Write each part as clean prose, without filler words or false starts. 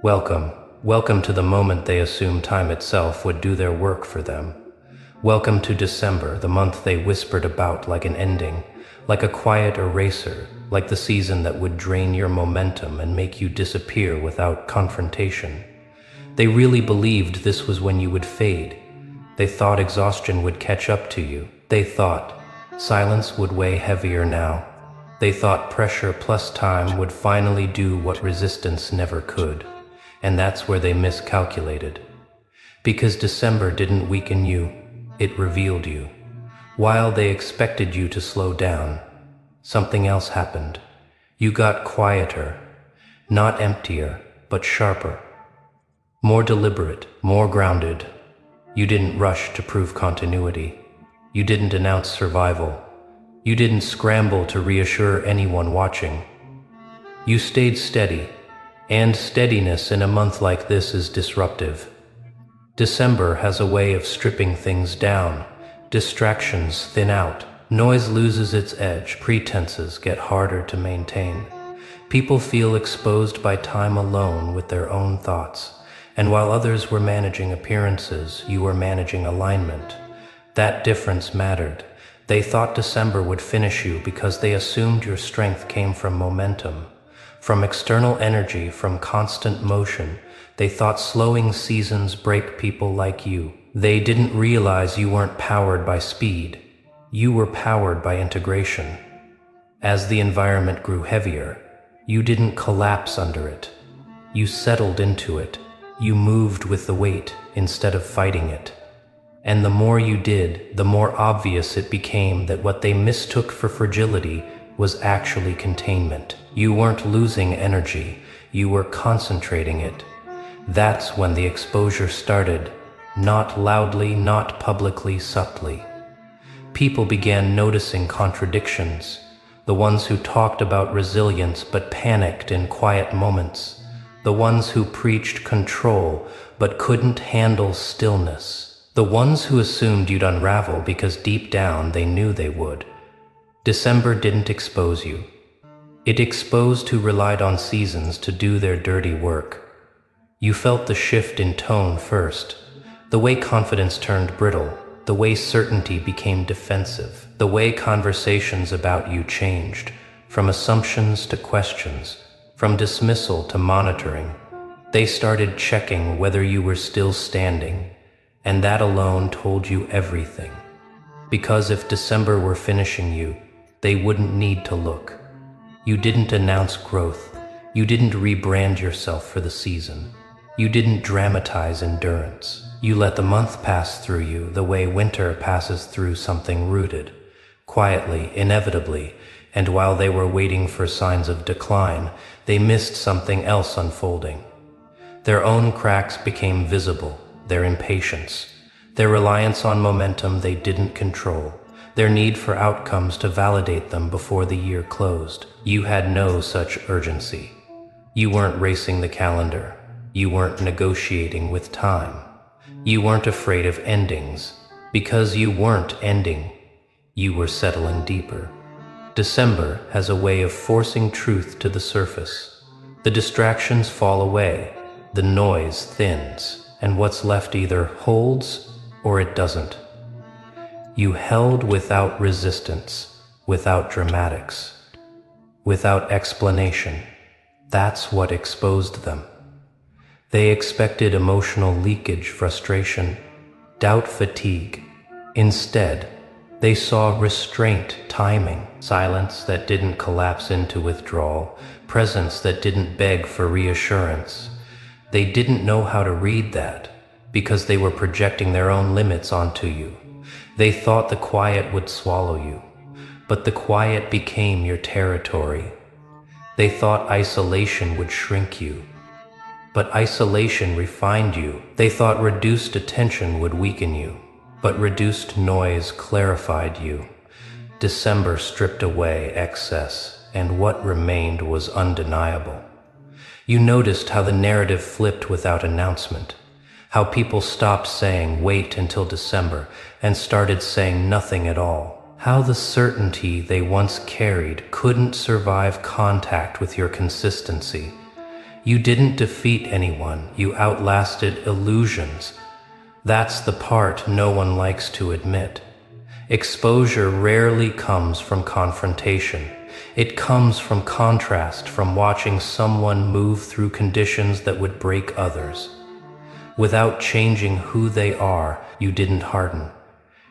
Welcome to the moment they assumed time itself would do their work for them. Welcome to December, the month they whispered about like an ending, like a quiet eraser, like the season that would drain your momentum and make you disappear without confrontation. They really believed this was when you would fade. They thought exhaustion would catch up to you. They thought silence would weigh heavier now. They thought pressure plus time would finally do what resistance never could. And that's where they miscalculated. Because December didn't weaken you, it revealed you. While they expected you to slow down, something else happened. You got quieter, not emptier, but sharper. More deliberate, more grounded. You didn't rush to prove continuity. You didn't announce survival. You didn't scramble to reassure anyone watching. You stayed steady, and steadiness in a month like this is disruptive. December has a way of stripping things down. Distractions thin out. Noise loses its edge. Pretenses get harder to maintain. People feel exposed by time alone with their own thoughts. And while others were managing appearances, you were managing alignment. That difference mattered. They thought December would finish you because they assumed your strength came from momentum, from external energy, from constant motion. They thought slowing seasons break people like you. They didn't realize you weren't powered by speed. You were powered by integration. As the environment grew heavier, you didn't collapse under it. You settled into it. You moved with the weight instead of fighting it. And the more you did, the more obvious it became that what they mistook for fragility was actually containment. You weren't losing energy, you were concentrating it. That's when the exposure started, not loudly, not publicly, subtly. People began noticing contradictions, the ones who talked about resilience but panicked in quiet moments. The ones who preached control but couldn't handle stillness. The ones who assumed you'd unravel because deep down they knew they would. December didn't expose you. It exposed who relied on seasons to do their dirty work. You felt the shift in tone first, the way confidence turned brittle, the way certainty became defensive, the way conversations about you changed, from assumptions to questions, from dismissal to monitoring. They started checking whether you were still standing, and that alone told you everything. Because if December were finishing you, they wouldn't need to look. You didn't announce growth. You didn't rebrand yourself for the season. You didn't dramatize endurance. You let the month pass through you the way winter passes through something rooted, quietly, inevitably. And while they were waiting for signs of decline, they missed something else unfolding. Their own cracks became visible, their impatience, their reliance on momentum they didn't control, their need for outcomes to validate them before the year closed. You had no such urgency. You weren't racing the calendar. You weren't negotiating with time. You weren't afraid of endings. Because you weren't ending, you were settling deeper. December has a way of forcing truth to the surface. The distractions fall away, the noise thins, and what's left either holds or it doesn't. You held without resistance, without dramatics, without explanation. That's what exposed them. They expected emotional leakage, frustration, doubt, fatigue. Instead, they saw restraint, timing, silence that didn't collapse into withdrawal, presence that didn't beg for reassurance. They didn't know how to read that because they were projecting their own limits onto you. They thought the quiet would swallow you, but the quiet became your territory. They thought isolation would shrink you, but isolation refined you. They thought reduced attention would weaken you, but reduced noise clarified you. December stripped away excess, and what remained was undeniable. You noticed how the narrative flipped without announcement, how people stopped saying wait until December and started saying nothing at all, how the certainty they once carried couldn't survive contact with your consistency. You didn't defeat anyone, you outlasted illusions. That's the part no one likes to admit. Exposure rarely comes from confrontation. It comes from contrast, from watching someone move through conditions that would break others. Without changing who they are, you didn't harden.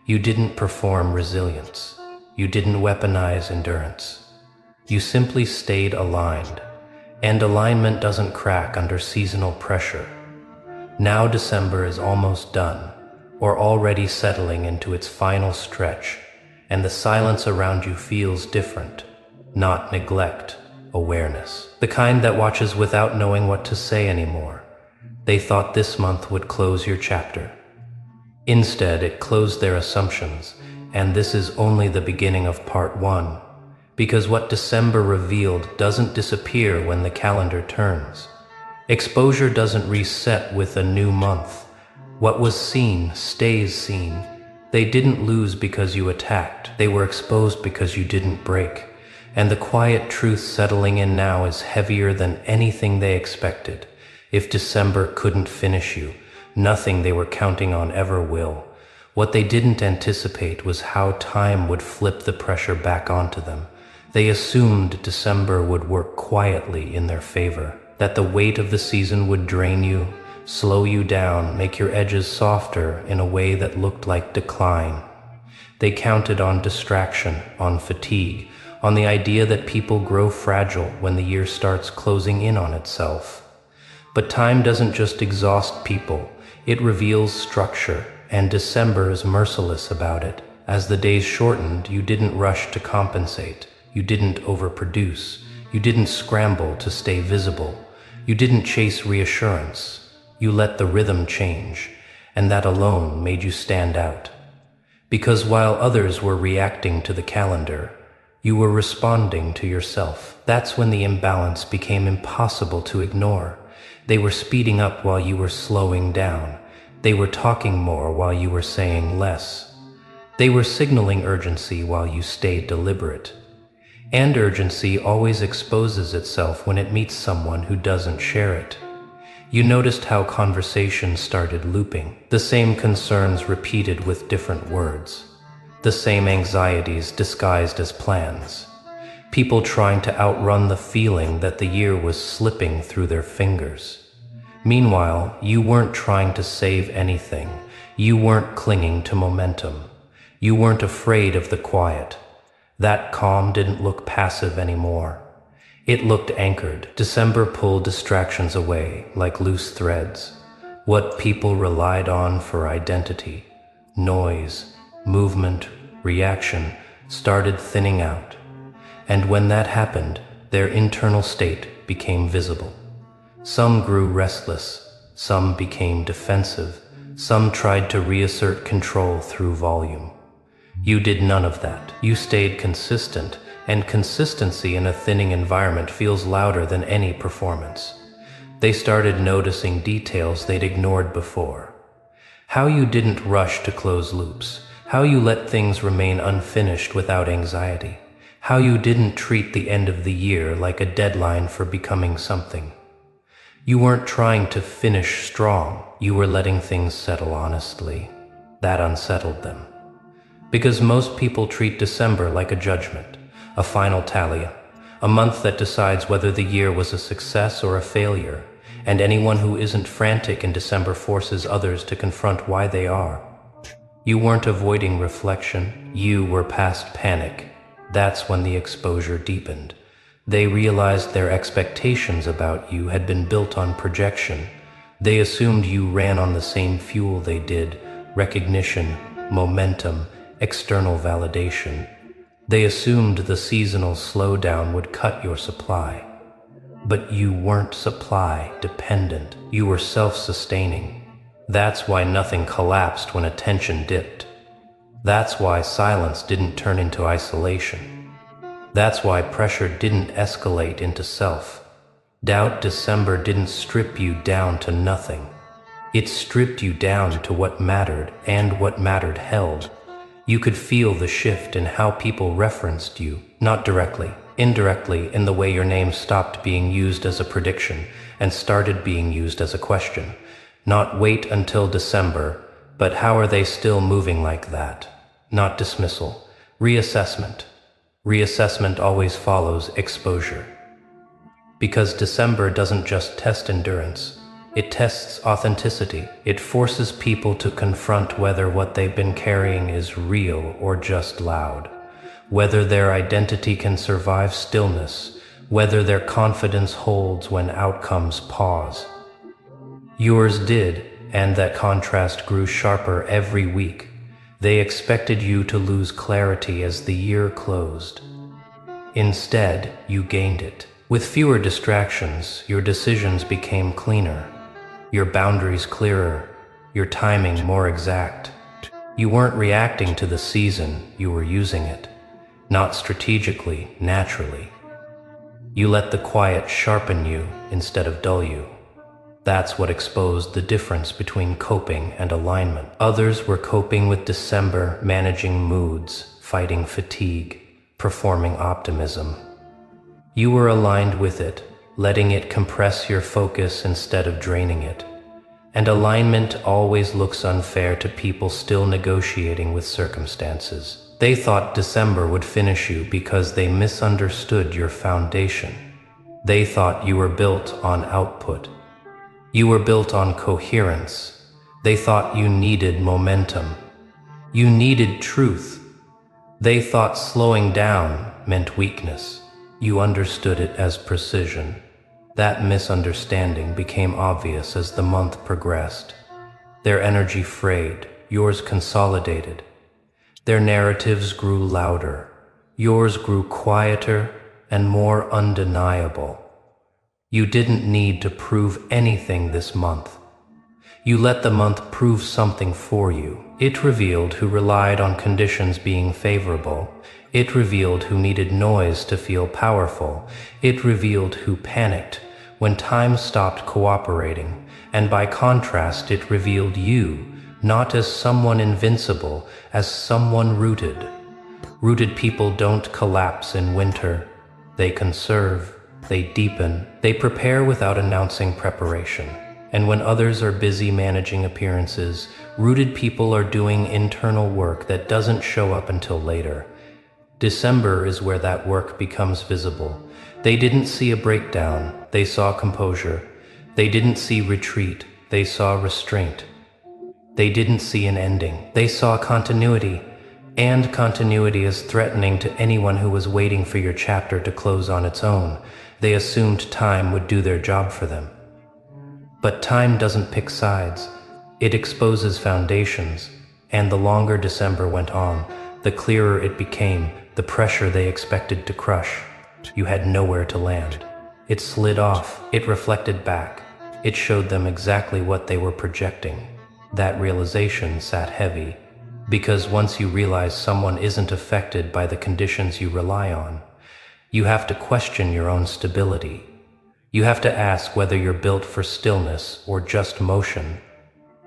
You didn't perform resilience. You didn't weaponize endurance. You simply stayed aligned. And alignment doesn't crack under seasonal pressure. Now December is almost done, or already settling into its final stretch, and the silence around you feels different. Not neglect, awareness. The kind that watches without knowing what to say anymore. They thought this month would close your chapter. Instead, it closed their assumptions, and this is only the beginning of part 1. Because what December revealed doesn't disappear when the calendar turns. Exposure doesn't reset with a new month. What was seen stays seen. They didn't lose because you attacked. They were exposed because you didn't break. And the quiet truth settling in now is heavier than anything they expected. If December couldn't finish you, nothing they were counting on ever will. What they didn't anticipate was how time would flip the pressure back onto them. They assumed December would work quietly in their favor, that the weight of the season would drain you, slow you down, make your edges softer in a way that looked like decline. They counted on distraction, on fatigue, on the idea that people grow fragile when the year starts closing in on itself. But time doesn't just exhaust people, it reveals structure, and December is merciless about it. As the days shortened, you didn't rush to compensate. You didn't overproduce. You didn't scramble to stay visible. You didn't chase reassurance. You let the rhythm change, and that alone made you stand out. Because while others were reacting to the calendar, you were responding to yourself. That's when the imbalance became impossible to ignore. They were speeding up while you were slowing down. They were talking more while you were saying less. They were signaling urgency while you stayed deliberate. And urgency always exposes itself when it meets someone who doesn't share it. You noticed how conversations started looping, the same concerns repeated with different words, the same anxieties disguised as plans. People trying to outrun the feeling that the year was slipping through their fingers. Meanwhile, you weren't trying to save anything. You weren't clinging to momentum. You weren't afraid of the quiet. That calm didn't look passive anymore. It looked anchored. December pulled distractions away like loose threads. What people relied on for identity, noise, movement, reaction, started thinning out. And when that happened, their internal state became visible. Some grew restless, some became defensive, some tried to reassert control through volume. You did none of that. You stayed consistent, and consistency in a thinning environment feels louder than any performance. They started noticing details they'd ignored before. How you didn't rush to close loops, how you let things remain unfinished without anxiety, how you didn't treat the end of the year like a deadline for becoming something. You weren't trying to finish strong, you were letting things settle honestly. That unsettled them. Because most people treat December like a judgment, a final tally, a month that decides whether the year was a success or a failure, and anyone who isn't frantic in December forces others to confront why they are. You weren't avoiding reflection, you were past panic. That's when the exposure deepened. They realized their expectations about you had been built on projection. They assumed you ran on the same fuel they did, recognition, momentum, external validation. They assumed the seasonal slowdown would cut your supply. But you weren't supply dependent. You were self-sustaining. That's why nothing collapsed when attention dipped. That's why silence didn't turn into isolation. That's why pressure didn't escalate into self. Doubt December didn't strip you down to nothing. It stripped you down to what mattered, and what mattered held. You could feel the shift in how people referenced you, not directly, indirectly in the way your name stopped being used as a prediction and started being used as a question. Not wait until December, but how are they still moving like that? Not dismissal. Reassessment. Reassessment always follows exposure. Because December doesn't just test endurance, it tests authenticity. It forces people to confront whether what they've been carrying is real or just loud, whether their identity can survive stillness, whether their confidence holds when outcomes pause. Yours did, and that contrast grew sharper every week. They expected you to lose clarity as the year closed. Instead, you gained it. With fewer distractions, your decisions became cleaner, your boundaries clearer, your timing more exact. You weren't reacting to the season, you were using it, not strategically, naturally. You let the quiet sharpen you instead of dull you. That's what exposed the difference between coping and alignment. Others were coping with December, managing moods, fighting fatigue, performing optimism. You were aligned with it, letting it compress your focus instead of draining it. And alignment always looks unfair to people still negotiating with circumstances. They thought December would finish you because they misunderstood your foundation. They thought you were built on output. You were built on coherence. They thought you needed momentum. You needed truth. They thought slowing down meant weakness. You understood it as precision. That misunderstanding became obvious as the month progressed. Their energy frayed, yours consolidated. Their narratives grew louder. Yours grew quieter and more undeniable. You didn't need to prove anything this month. You let the month prove something for you. It revealed who relied on conditions being favorable. It revealed who needed noise to feel powerful. It revealed who panicked when time stopped cooperating. And by contrast, it revealed you, not as someone invincible, as someone rooted. Rooted people don't collapse in winter. They conserve. They deepen. They prepare without announcing preparation. And when others are busy managing appearances, rooted people are doing internal work that doesn't show up until later. December is where that work becomes visible. They didn't see a breakdown, they saw composure. They didn't see retreat, they saw restraint. They didn't see an ending, they saw continuity. And continuity is threatening to anyone who was waiting for your chapter to close on its own. They assumed time would do their job for them. But time doesn't pick sides. It exposes foundations. And the longer December went on, the clearer it became, the pressure they expected to crush. You had nowhere to land. It slid off. It reflected back. It showed them exactly what they were projecting. That realization sat heavy. Because once you realize someone isn't affected by the conditions you rely on, you have to question your own stability. You have to ask whether you're built for stillness or just motion.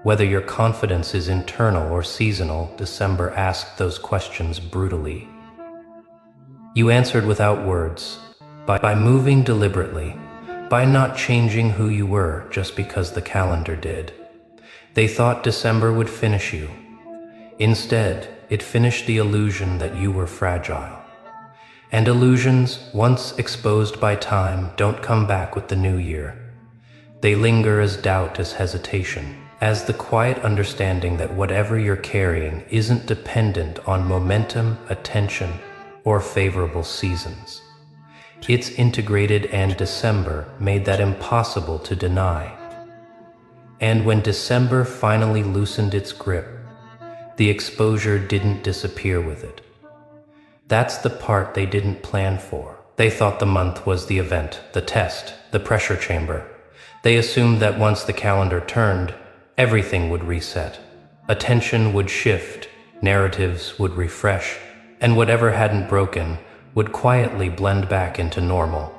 Whether your confidence is internal or seasonal. December asked those questions brutally. You answered without words, by moving deliberately, by not changing who you were just because the calendar did. They thought December would finish you. Instead, it finished the illusion that you were fragile. And illusions, once exposed by time, don't come back with the new year. They linger as doubt, as hesitation, as the quiet understanding that whatever you're carrying isn't dependent on momentum, attention, or favorable seasons. It's integrated, and December made that impossible to deny. And when December finally loosened its grip, the exposure didn't disappear with it. That's the part they didn't plan for. They thought the month was the event, the test, the pressure chamber. They assumed that once the calendar turned, everything would reset. Attention would shift, narratives would refresh, and whatever hadn't broken would quietly blend back into normal.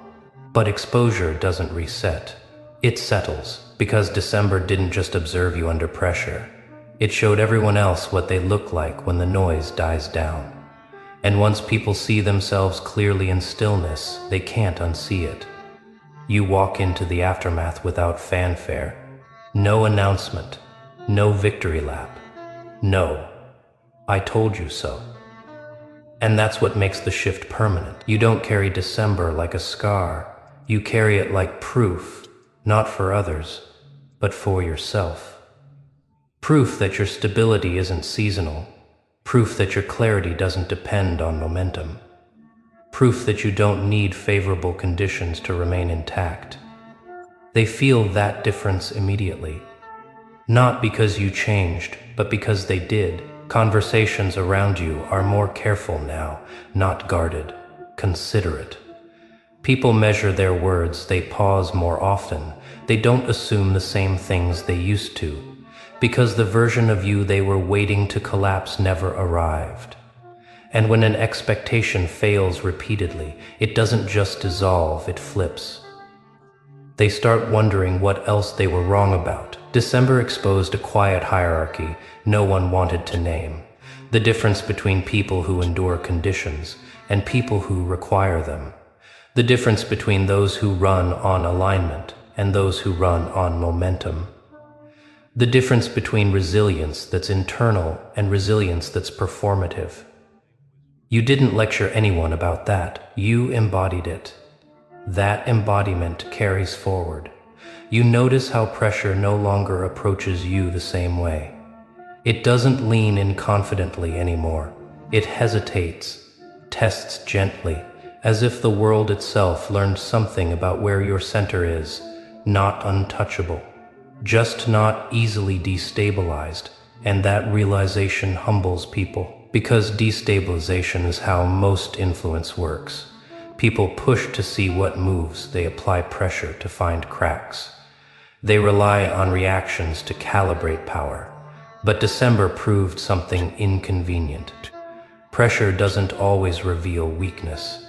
But exposure doesn't reset. It settles, because December didn't just observe you under pressure. It showed everyone else what they look like when the noise dies down. And once people see themselves clearly in stillness, they can't unsee it. You walk into the aftermath without fanfare. No announcement. No victory lap. No, I told you so. And that's what makes the shift permanent. You don't carry December like a scar. You carry it like proof, not for others, but for yourself. Proof that your stability isn't seasonal. Proof that your clarity doesn't depend on momentum. Proof that you don't need favorable conditions to remain intact. They feel that difference immediately. Not because you changed, but because they did. Conversations around you are more careful now, not guarded, considerate. People measure their words, they pause more often. They don't assume the same things they used to, because the version of you they were waiting to collapse never arrived. And when an expectation fails repeatedly, it doesn't just dissolve, it flips. They start wondering what else they were wrong about. December exposed a quiet hierarchy no one wanted to name. The difference between people who endure conditions and people who require them. The difference between those who run on alignment and those who run on momentum. The difference between resilience that's internal and resilience that's performative. You didn't lecture anyone about that. You embodied it. That embodiment carries forward. You notice how pressure no longer approaches you the same way. It doesn't lean in confidently anymore. It hesitates, tests gently, as if the world itself learned something about where your center is, not untouchable, just not easily destabilized, and that realization humbles people, because destabilization is how most influence works. People push to see what moves, they apply pressure to find cracks. They rely on reactions to calibrate power. But December proved something inconvenient. Pressure doesn't always reveal weakness.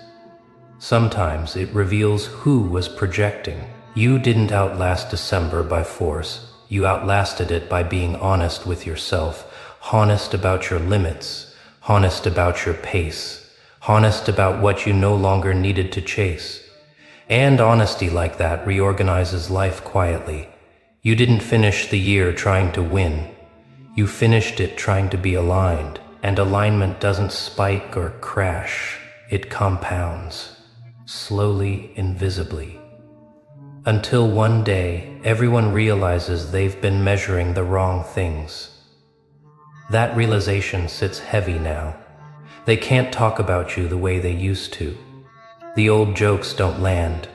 Sometimes it reveals who was projecting. You didn't outlast December by force. You outlasted it by being honest with yourself, honest about your limits, honest about your pace, honest about what you no longer needed to chase. And honesty like that reorganizes life quietly. You didn't finish the year trying to win. You finished it trying to be aligned, and alignment doesn't spike or crash. It compounds, slowly, invisibly. Until one day, everyone realizes they've been measuring the wrong things. That realization sits heavy now. They can't talk about you the way they used to. The old jokes don't land.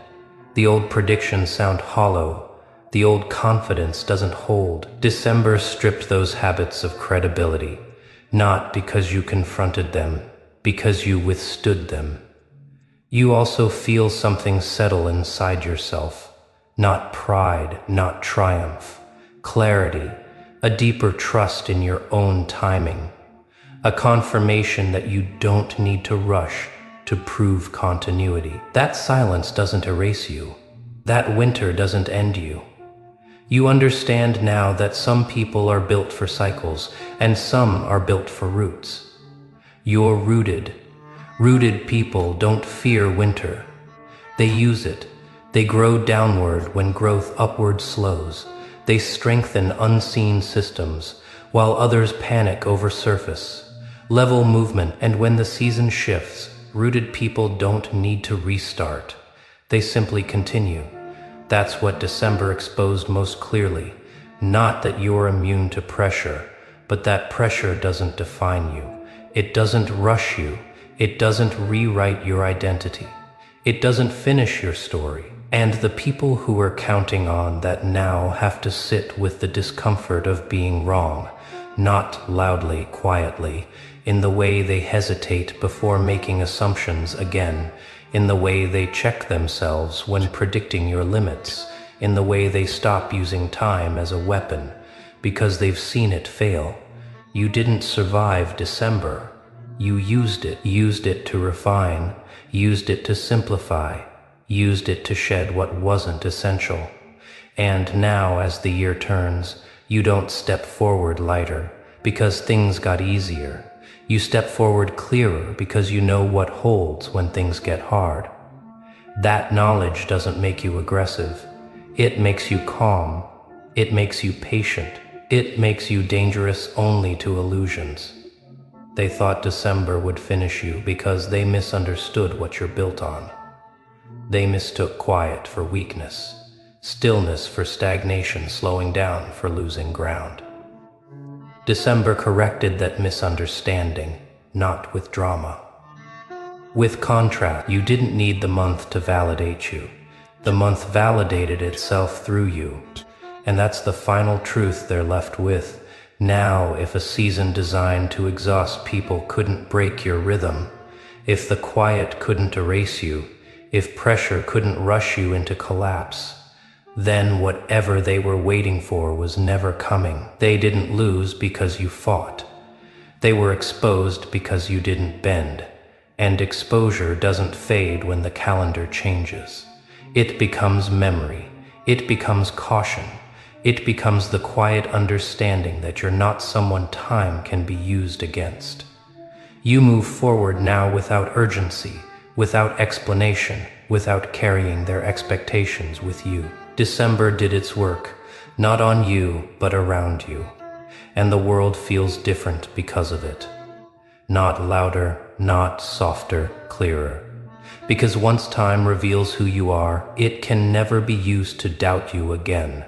The old predictions sound hollow. The old confidence doesn't hold. December stripped those habits of credibility, not because you confronted them, because you withstood them. You also feel something settle inside yourself. Not pride, not triumph. Clarity, a deeper trust in your own timing. A confirmation that you don't need to rush to prove continuity. That silence doesn't erase you. That winter doesn't end you. You understand now that some people are built for cycles and some are built for roots. You're rooted. Rooted people don't fear winter. They use it. They grow downward when growth upward slows. They strengthen unseen systems, while others panic over surface level movement. And when the season shifts, rooted people don't need to restart. They simply continue. That's what December exposed most clearly. Not that you're immune to pressure, but that pressure doesn't define you. It doesn't rush you. It doesn't rewrite your identity. It doesn't finish your story. And the people who are counting on that now have to sit with the discomfort of being wrong, not loudly, quietly, in the way they hesitate before making assumptions again, in the way they check themselves when predicting your limits, in the way they stop using time as a weapon, because they've seen it fail. You didn't survive December. You used it to refine, used it to simplify, used it to shed what wasn't essential. And now, as the year turns, you don't step forward lighter, because things got easier. You step forward clearer because you know what holds when things get hard. That knowledge doesn't make you aggressive. It makes you calm. It makes you patient. It makes you dangerous only to illusions. They thought December would finish you because they misunderstood what you're built on. They mistook quiet for weakness, stillness for stagnation, slowing down for losing ground. December corrected that misunderstanding, not with drama. With contrast, you didn't need the month to validate you. The month validated itself through you. And that's the final truth they're left with. Now, if a season designed to exhaust people couldn't break your rhythm, if the quiet couldn't erase you, if pressure couldn't rush you into collapse, then whatever they were waiting for was never coming. They didn't lose because you fought. They were exposed because you didn't bend. And exposure doesn't fade when the calendar changes. It becomes memory. It becomes caution. It becomes the quiet understanding that you're not someone time can be used against. You move forward now without urgency, without explanation, without carrying their expectations with you. December did its work, not on you, but around you. And the world feels different because of it. Not louder, not softer, clearer. Because once time reveals who you are, it can never be used to doubt you again.